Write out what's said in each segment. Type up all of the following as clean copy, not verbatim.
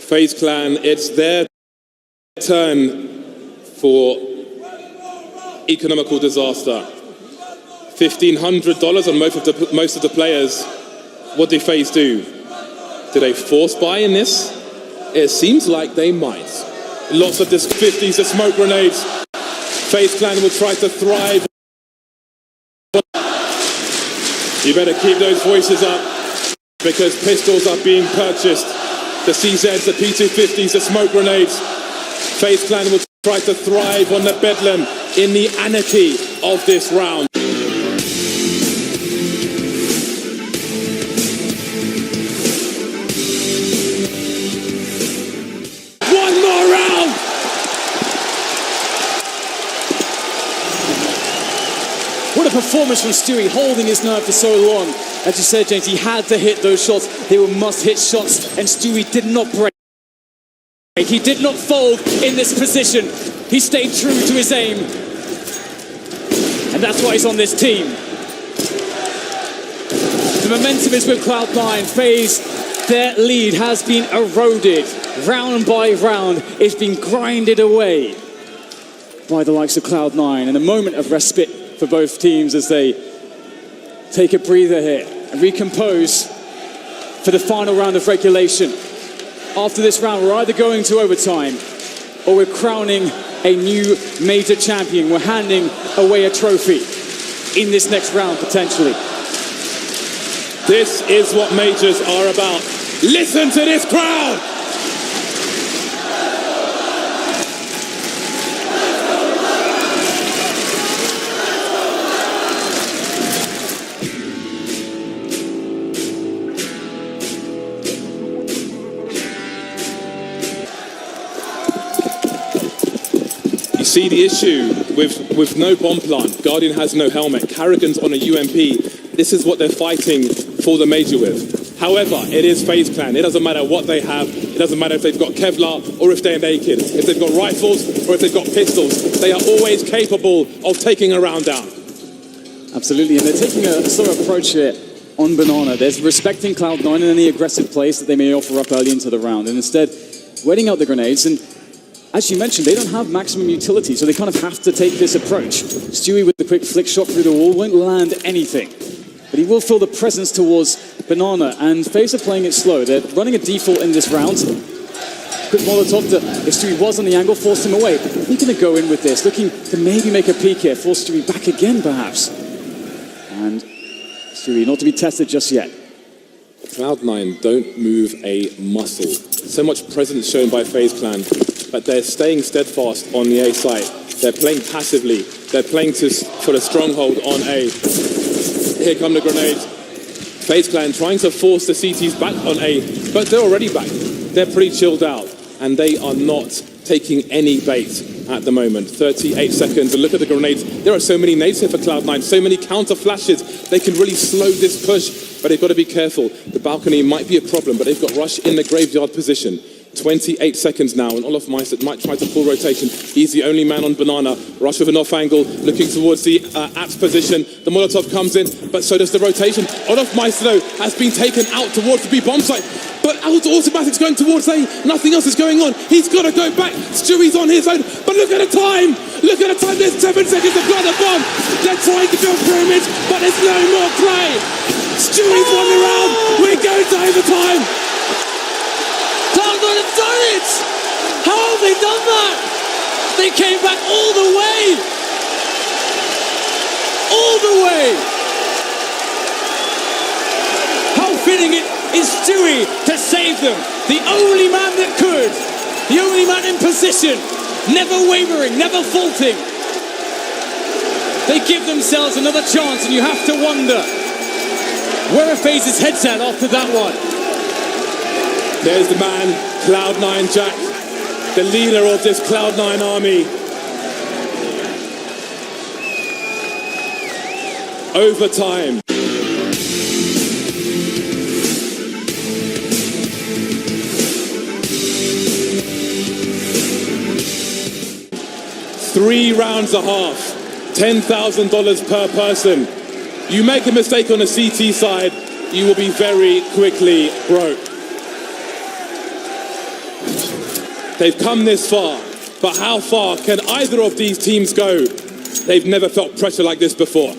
FaZe Clan, it's their turn for economical disaster. $1,500 on most of the players. What do FaZe do? Do they force buy in this? It seems like they might. Lots of this 50s, the smoke grenades. FaZe Clan will try to thrive. You better keep those voices up because pistols are being purchased. The CZs, the P250s, the smoke grenades. FaZe Clan will try to thrive on the bedlam in the anarchy of this round. One more round! What a performance from Stewie, holding his nerve for so long. As you said, James, he had to hit those shots. They were must-hit shots, and Stewie did not break. He did not fold in this position. He stayed true to his aim. And that's why he's on this team. The momentum is with Cloud9. FaZe, their lead has been eroded. Round by round, it's been grinded away by the likes of Cloud9. And a moment of respite for both teams as they take a breather here and recompose for the final round of regulation. After this round, we're either going to overtime or we're crowning a new major champion. We're handing away a trophy in this next round, potentially. This is what majors are about. Listen to this crowd! See the issue with no bomb plant. Guardian has no helmet. Carrigan's on a UMP. This is what they're fighting for the major with. However, it is FaZe Clan. It doesn't matter what they have. It doesn't matter if they've got Kevlar or if they're naked. If they've got rifles or if they've got pistols. They are always capable of taking a round down. Absolutely, and they're taking a slow approach here on Banana. They're respecting Cloud9 and any aggressive plays that they may offer up early into the round. And instead, waiting out the grenades. And as you mentioned, they don't have maximum utility, so they kind of have to take this approach. Stewie with the quick flick shot through the wall won't land anything, but he will feel the presence towards Banana, and FaZe are playing it slow. They're running a default in this round. Quick Molotov that, if Stewie was on the angle, forced him away. He's going to go in with this, looking to maybe make a peek here, force Stewie back again, perhaps. And Stewie not to be tested just yet. Cloud9 don't move a muscle. So much presence shown by FaZe Clan, but they're staying steadfast on the A site. They're playing passively. They're playing for the stronghold on A. Here come the grenades. FaZe Clan trying to force the CTs back on A, but they're already back. They're pretty chilled out, and they are not taking any bait at the moment. 38 seconds, and look at the grenades. There are so many nades here for Cloud9, so many counter flashes. They can really slow this push, but they've got to be careful. The balcony might be a problem, but they've got Rush in the graveyard position. 28 seconds now, and Olaf Meister might try to pull rotation. He's the only man on Banana. Rush with an off angle, looking towards the Apps position. The Molotov comes in, but so does the rotation. Olaf Meister, though, has been taken out towards the B bomb site, but automatic's going towards A. Nothing else is going on. He's got to go back. Stewie's on his own, but look at the time. Look at the time. There's 7 seconds to plant the bomb. They're trying to build pyramids, but there's no more play. Stewie's won the round. We're going to overtime. Cloud9 have done it! How have they done that? They came back all the way! All the way! How fitting it is Stewie to save them. The only man that could. The only man in position. Never wavering, never faulting. They give themselves another chance, and you have to wonder where are FaZe's heads at after that one. There's the man, Cloud9 Jack, the leader of this Cloud9 army. Overtime. Three rounds a half, $10,000 per person. You make a mistake on the CT side, you will be very quickly broke. They've come this far, but how far can either of these teams go? They've never felt pressure like this before.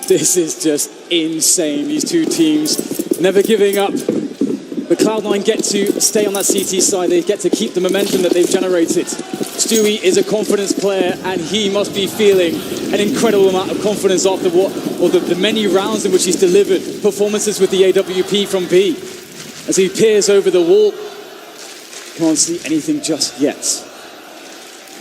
This is just insane. These two teams never giving up. But Cloud9 get to stay on that CT side. They get to keep the momentum that they've generated. Stewie is a confidence player, and he must be feeling an incredible amount of confidence after the many rounds in which he's delivered performances with the AWP from B. As he peers over the wall, can't see anything just yet.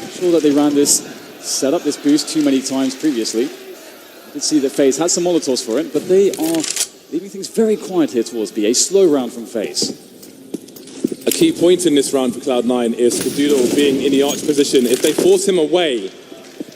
I'm sure that they ran this, set up this boost too many times previously. I did see that FaZe had some Molotovs for it, but they are leaving things very quiet here towards B. A slow round from FaZe. A key point in this round for Cloud9 is Skadoodle being in the arch position. If they force him away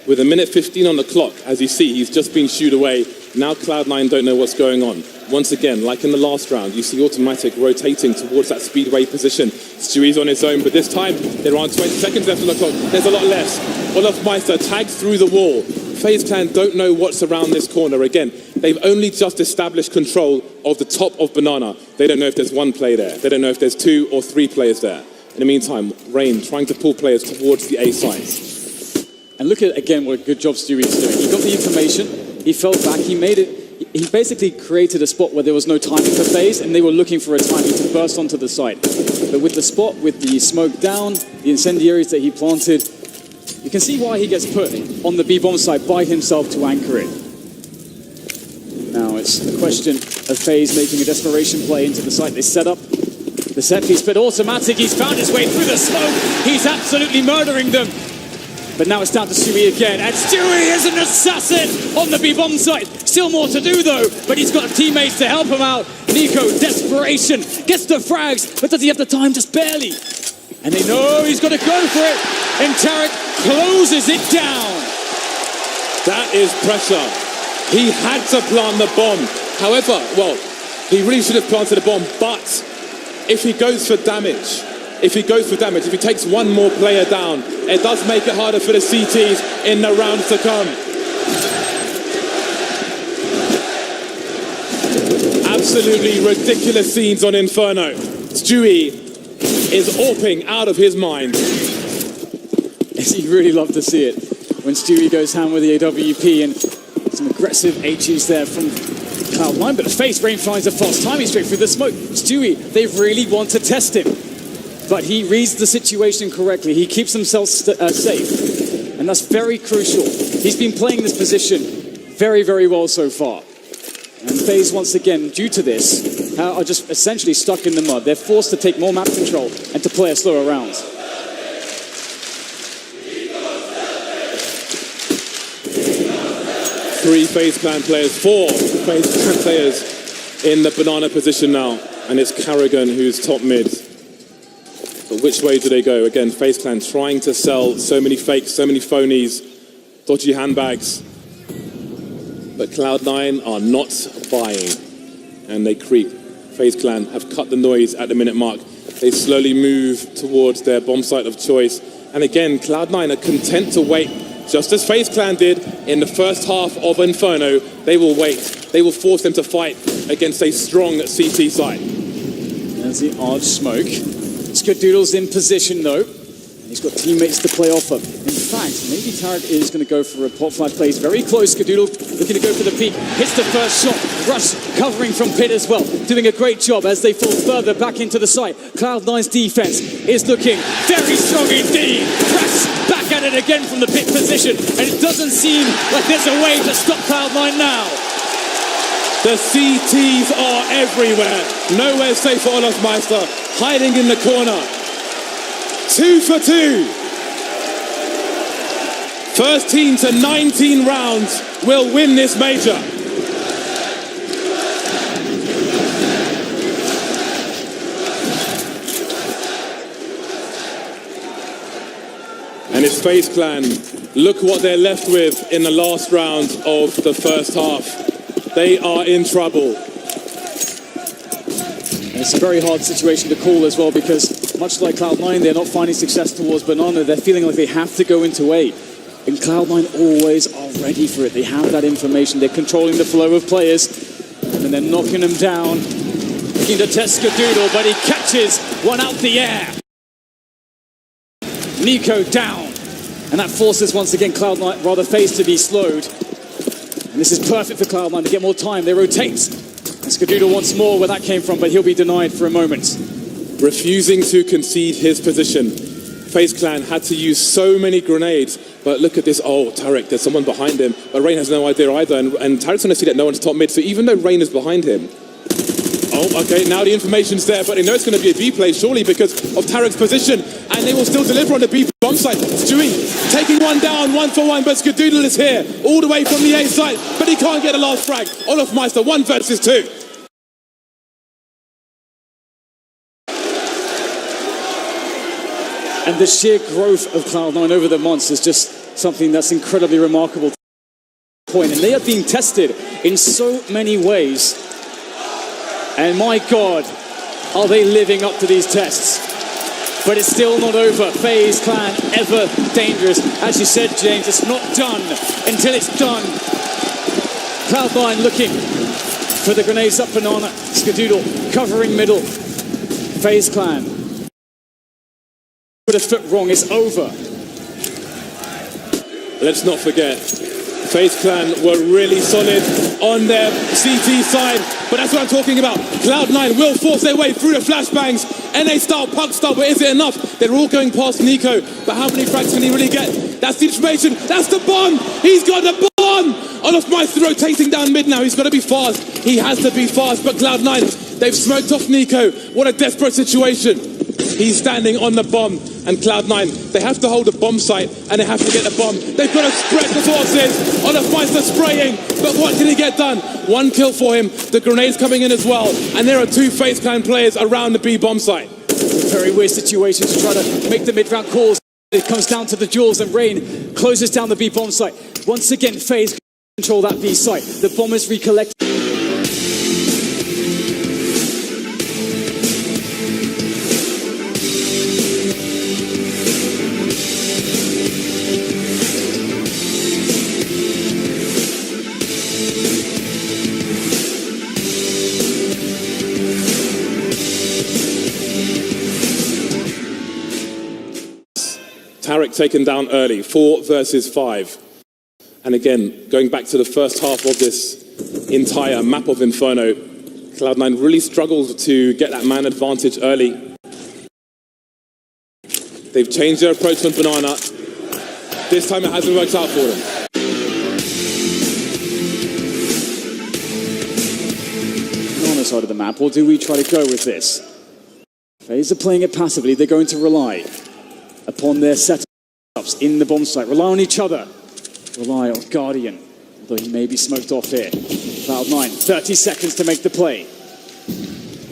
with a minute 15 on the clock, as you see, he's just been shooed away. Now Cloud9 don't know what's going on. Once again, like in the last round, you see Automatic rotating towards that speedway position. Stewie's on his own, but this time there aren't 20 seconds left on the clock. There's a lot less. Olaf Meister tagged through the wall. FaZe Clan don't know what's around this corner. Again, they've only just established control of the top of Banana. They don't know if there's one player there. They don't know if there's 2 or 3 players there. In the meantime, Rain trying to pull players towards the A site. And look at, again, what a good job Stewie is doing. He got the information, he fell back, he made it. He basically created a spot where there was no timing for FaZe, and they were looking for a timing to burst onto the site. But with the spot, with the smoke down, the incendiaries that he planted, you can see why he gets put on the B-bomb site by himself to anchor it. Now it's a question of FaZe making a desperation play into the site. They set up the set piece, but Automatic, he's found his way through the smoke. He's absolutely murdering them. But now it's down to Stewie again, and Stewie is an assassin on the B-bomb site. Still more to do though, but he's got teammates to help him out. Nico, desperation, gets the frags, but does he have the time? Just barely. And they know he's got to go for it, and Tarek closes it down. That is pressure. He had to plant the bomb. However, well, he really should have planted the bomb, but if he goes for damage, if he takes one more player down, it does make it harder for the CTs in the rounds to come. Absolutely ridiculous scenes on Inferno. Stewie is AWPing out of his mind. Yes, you really love to see it when Stewie goes ham with the AWP, and some aggressive HEs there from Cloud9, but the FaZe Rain finds a fast timing straight through the smoke. Stewie, they really want to test him, but he reads the situation correctly. He keeps himself safe, and that's very crucial. He's been playing this position very, very well so far. And FaZe, once again, due to this, are just essentially stuck in the mud. They're forced to take more map control and to play a slower round. Four FaZe Clan players in the banana position now, and it's Carrigan who's top mid. But which way do they go? Again, FaZe Clan trying to sell so many fakes, so many phonies, dodgy handbags. But Cloud9 are not buying, and they creep. FaZe Clan have cut the noise at the minute mark. They slowly move towards their bomb site of choice. And again, Cloud9 are content to wait, just as FaZe Clan did in the first half of Inferno. They will wait. They will force them to fight against a strong CT site. There's the odd smoke. Skadoodle's in position though. He's got teammates to play off of. In fact, maybe Tarek is going to go for a pop flag play. He's very close. Skadoodle looking to go for the peak. Hits the first shot. Rush covering from pit as well. Doing a great job as they fall further back into the site. Cloud9's defense is looking very strong indeed. Crash back at it again from the pit position. And it doesn't seem like there's a way to stop Cloud9 now. The CTs are everywhere. Nowhere safe for Olaf Meister. Hiding in the corner. 2 for 2. First team to 19 rounds will win this major. And it's FaZe Clan. Look what they're left with in the last round of the first half. They are in trouble. And it's a very hard situation to call as well, because much like Cloud9, they're not finding success towards Banana. They're feeling like they have to go into A. And Cloud9 always are ready for it. They have that information. They're controlling the flow of players. And they're knocking them down. Looking to test Skadoodle, but he catches one out the air. Nico down. And that forces once again Cloud9, rather FaZe to be slowed. And this is perfect for Cloud9 to get more time. They rotate. And Skadoodle once more where that came from, but he'll be denied for a moment. Refusing to concede his position. FaZe Clan had to use so many grenades, but look at this. Oh, Tarek, there's someone behind him, but Rain has no idea either, and Tarek's going to see that no one's top mid, so even though Rain is behind him, oh, okay, now the information's there, but they know it's going to be a B play, surely, because of Tarek's position, and they will still deliver on the B bomb site. Stewie taking one down, 1-for-1, but Skadoodle is here, all the way from the A site, but he can't get a last frag. Olaf Meister, 1 versus 2. And the sheer growth of Cloud9 over the months is just something that's incredibly remarkable. And they are being tested in so many ways. And my God, are they living up to these tests? But it's still not over. FaZe Clan, ever dangerous. As you said, James, it's not done until it's done. Cloud9 looking for the grenades up Banana. Skadoodle covering middle. FaZe Clan. Put a foot wrong, it's over. Let's not forget, FaZe Clan were really solid on their CT side, but that's what I'm talking about. Cloud9 will force their way through the flashbangs, NA style, Pug style, but is it enough? They're all going past Nico, but how many frags can he really get? That's the information, that's the bomb! He's got the bomb! Olaf Meister rotating down mid now, he's got to be fast. He has to be fast, but Cloud9, they've smoked off Nico. What a desperate situation. He's standing on the bomb, and Cloud9, they have to hold the bomb site, and they have to get the bomb. They've got to spread the forces. Olaf Meister spraying, but what can he get done? 1 kill for him, the grenades coming in as well, and there are 2 FaZe Clan players around the B bomb site. It's a very weird situation to try to make the mid-round calls. It comes down to the duels, and Rain closes down the B bomb site. Once again, FaZe control that B site. The bomb is recollected. Tarek taken down early, 4 versus 5. And again, going back to the first half of this entire map of Inferno, Cloud9 really struggled to get that man advantage early. They've changed their approach on Banana. This time it hasn't worked out for them. On the side of the map, or do we try to go with this? FaZe are playing it passively. They're going to rely upon their setups in the bomb site. Rely on each other. Rely on Guardian, although he may be smoked off here. Cloud9, 30 seconds to make the play.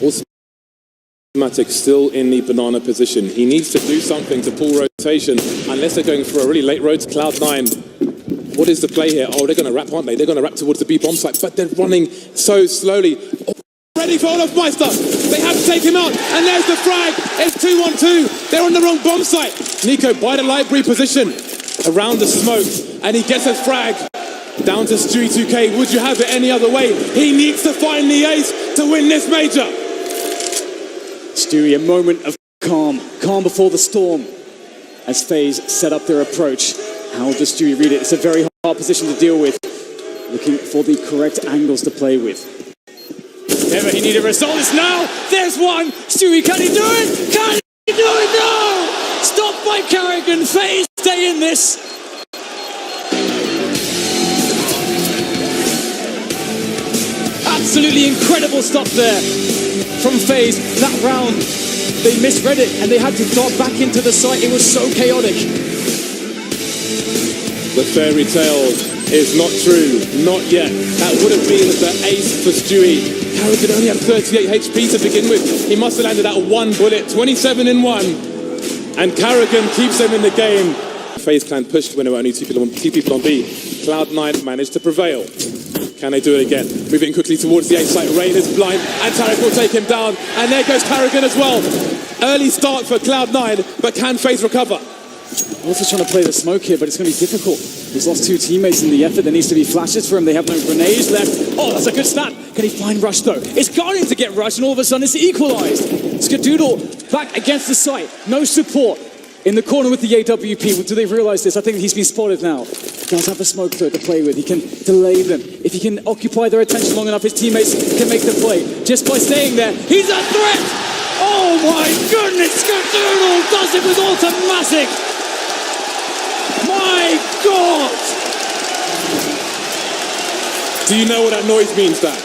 Also, Matic still in the Banana position. He needs to do something to pull rotation, unless they're going for a really late road to Cloud9. What is the play here? Oh, they're going to wrap, aren't they? They're going to wrap towards the B bomb site, but they're running so slowly. Oh, ready for Olaf Meister. They have to take him out, and there's the frag. It's 2-on-2. They're on the wrong bomb site. Nico by the library position around the smoke, and he gets a frag down to Stewie 2K. Would you have it any other way? He needs to find the ace to win this major. Stewie, a moment of calm before the storm as FaZe set up their approach. How does Stewie read it? It's a very hard position to deal with, looking for the correct angles to play with. Ever he needed a result, it's now. There's one. Stewie, can he do it? Can he do it? No! Stopped by Carrigan. FaZe stay in this. Absolutely incredible stuff there from FaZe. That round, they misread it and they had to dart back into the site. It was so chaotic. The fairy tale is not true, not yet. That would have been the ace for Stewie. Carrigan only had 38 HP to begin with. He must have landed that 1 bullet, 27 in 1. And Carrigan keeps them in the game. FaZe Clan pushed when there were only two people on B. Cloud9 managed to prevail. Can they do it again? Moving quickly towards the A site. Rain is blind, and Tarek will take him down. And there goes Carrigan as well. Early start for Cloud9, but can FaZe recover? Also trying to play the smoke here, but it's going to be difficult. He's lost 2 teammates in the effort. There needs to be flashes for him. They have no grenades left. Oh, that's a good snap. Can he find Rush, though? It's Guardian to get Rush, and all of a sudden it's equalized. Skadoodle back against the site. No support in the corner with the AWP. Do they realize this? I think he's been spotted now. He does have a smoke threat to play with. He can delay them. If he can occupy their attention long enough, his teammates can make the play. Just by staying there, he's a threat! Oh my goodness, Skadoodle does it with automatic! My God! Do you know what that noise means, Dan?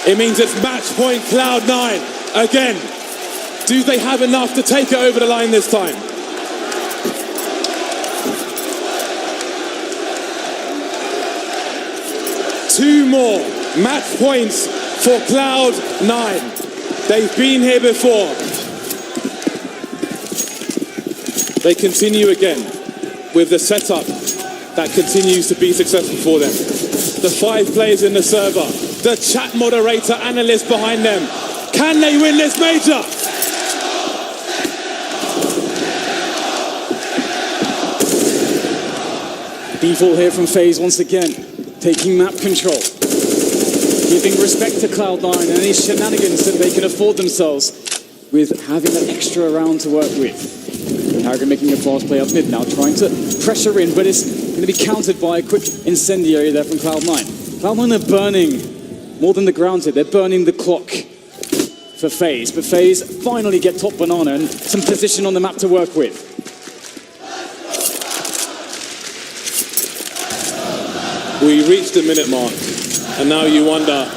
It means it's match point Cloud9 again. Do they have enough to take it over the line this time? Two more match points for Cloud9. They've been here before. They continue again with the setup that continues to be successful for them. The 5 players in the server, the chat moderator, analyst behind them. Can they win this major? Default here from FaZe once again, taking map control, giving respect to Cloud9 and any shenanigans that they can afford themselves with having that extra round to work with. Harrigan making a fast play up mid now, trying to pressure in, but it's going to be countered by a quick incendiary there from Cloud9. Cloud9 are burning more than the ground here, they're burning the clock for FaZe, but FaZe finally get top banana and some position on the map to work with. We reached the minute mark, and now you wonder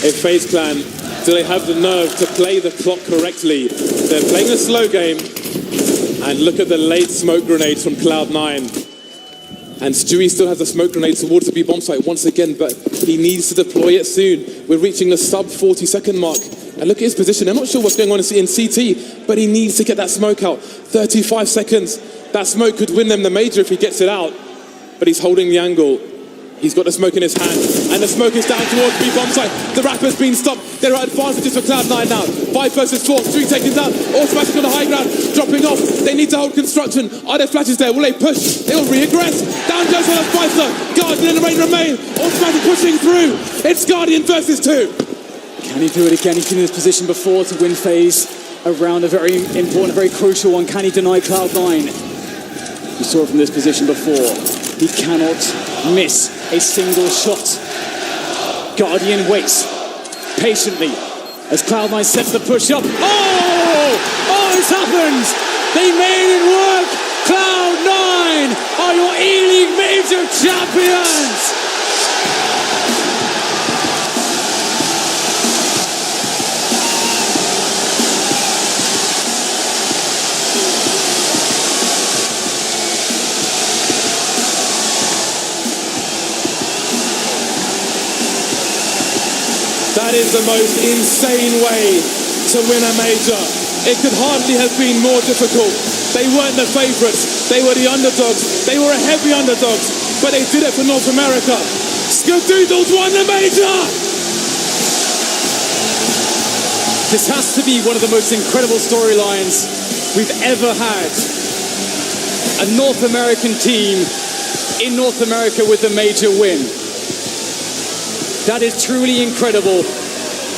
if FaZe Clan, do they have the nerve to play the clock correctly? They're playing a slow game, and look at the late smoke grenades from Cloud9. And Stewie still has a smoke grenade towards the B bomb site once again, but he needs to deploy it soon. We're reaching the sub 40-second mark. And look at his position. I'm not sure what's going on in CT, but he needs to get that smoke out. 35 seconds. That smoke could win them the major if he gets it out. But he's holding the angle. He's got the smoke in his hand, and the smoke is down towards the bomb site. The Rapper's been stopped. There are advantages for Cloud9 now. 5 versus 4, 3 taken down. Automatic on the high ground, dropping off. They need to hold construction. Are there flashes there? Will they push? They will re-aggress. Down goes on a Spicer. Guardian and the rain remain. Automatic pushing through. It's Guardian versus 2. Can he do it again? He's been in this position before to win FaZe around a very important, a very crucial one. Can he deny Cloud9? We saw it from this position before. He cannot miss a single shot. Guardian waits patiently as Cloud9 sets the push up. Oh, it's happened! They made it work! Cloud9 are your ELEAGUE Major champions! That is the most insane way to win a major. It could hardly have been more difficult. They weren't the favorites. They were the underdogs. They were a heavy underdogs, but they did it for North America. Skadoodles won the major! This has to be one of the most incredible storylines we've ever had. A North American team in North America with a major win. That is truly incredible.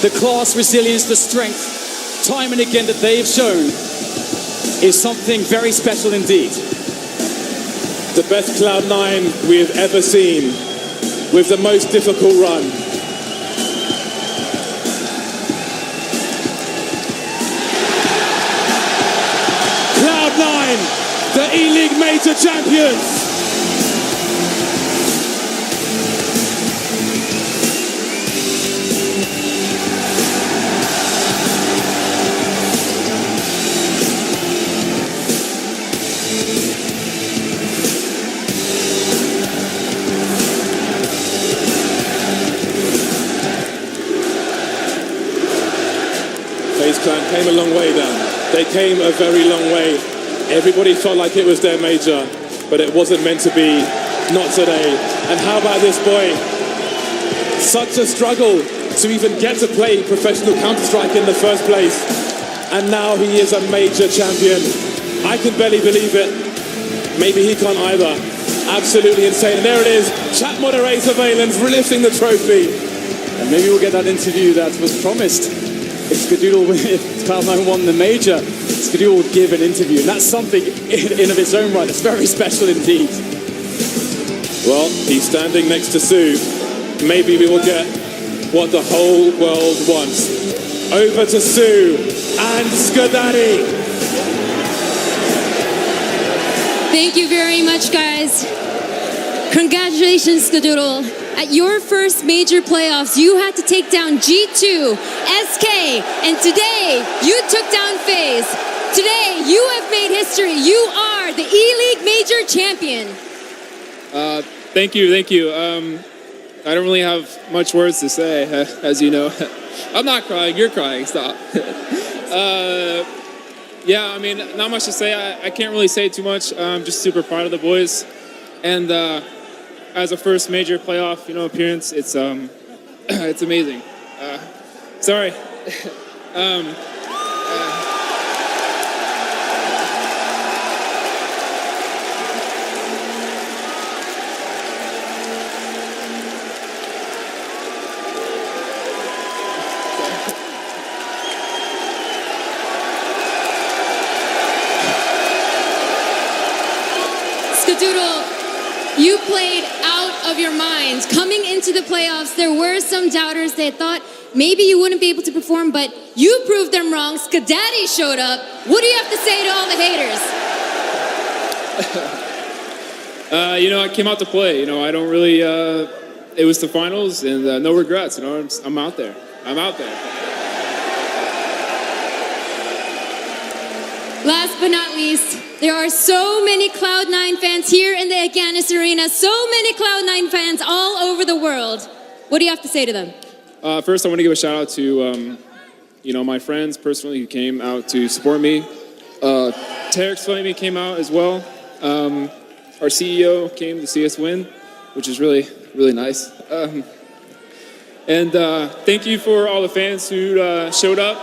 The class, resilience, the strength, time and again that they have shown is something very special indeed. The best Cloud9 we have ever seen with the most difficult run. Cloud9, the ELEAGUE Major champions. FaZe Clan came a long way down. They came a very long way. Everybody felt like it was their major, but it wasn't meant to be. Not today. And how about this boy? Such a struggle to even get to play professional Counter-Strike in the first place. And now he is a major champion. I can barely believe it. Maybe he can't either. Absolutely insane. And there it is. Chat moderator Valence lifting the trophy. And maybe we'll get that interview that was promised if Cloud9 won the major, Skadoodle would give an interview, and that's something in of its own right that's very special indeed. Well, he's standing next to Sue. Maybe we will get what the whole world wants. Over to Sue and Skadaddy. Thank you very much, guys. Congratulations, Skadoodle. At your first major playoffs, you had to take down G2, SK, and today you took down FaZe. Today, you have made history. You are the E-League Major Champion. Thank you. I don't really have much words to say, as you know. I'm not crying, you're crying, stop. Yeah, I mean, not much to say. I can't really say too much. I'm just super proud of the boys. And as a first major playoff, appearance, it's amazing. Sorry. Skadoodle, you played out of your mind. Coming into the playoffs, there were some doubters that thought maybe you wouldn't be able to perform, but you proved them wrong. Skadaddy showed up. What do you have to say to all the haters? I came out to play. I don't really. It was the finals, and no regrets. I'm out there. Last but not least, there are so many Cloud9 fans here in the Aganis Arena, so many Cloud9 fans all over the world. What do you have to say to them? First, I want to give a shout out to, my friends personally who came out to support me. Tarek's Flamey came out as well. Our CEO came to see us win, which is really, really nice. And thank you for all the fans who showed up.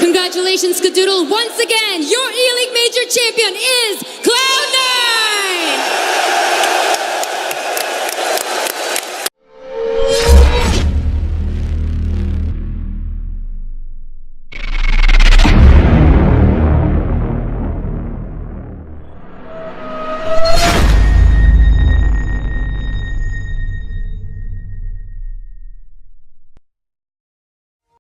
Congratulations, Skadoodle. Once again, your E-League Major Champion is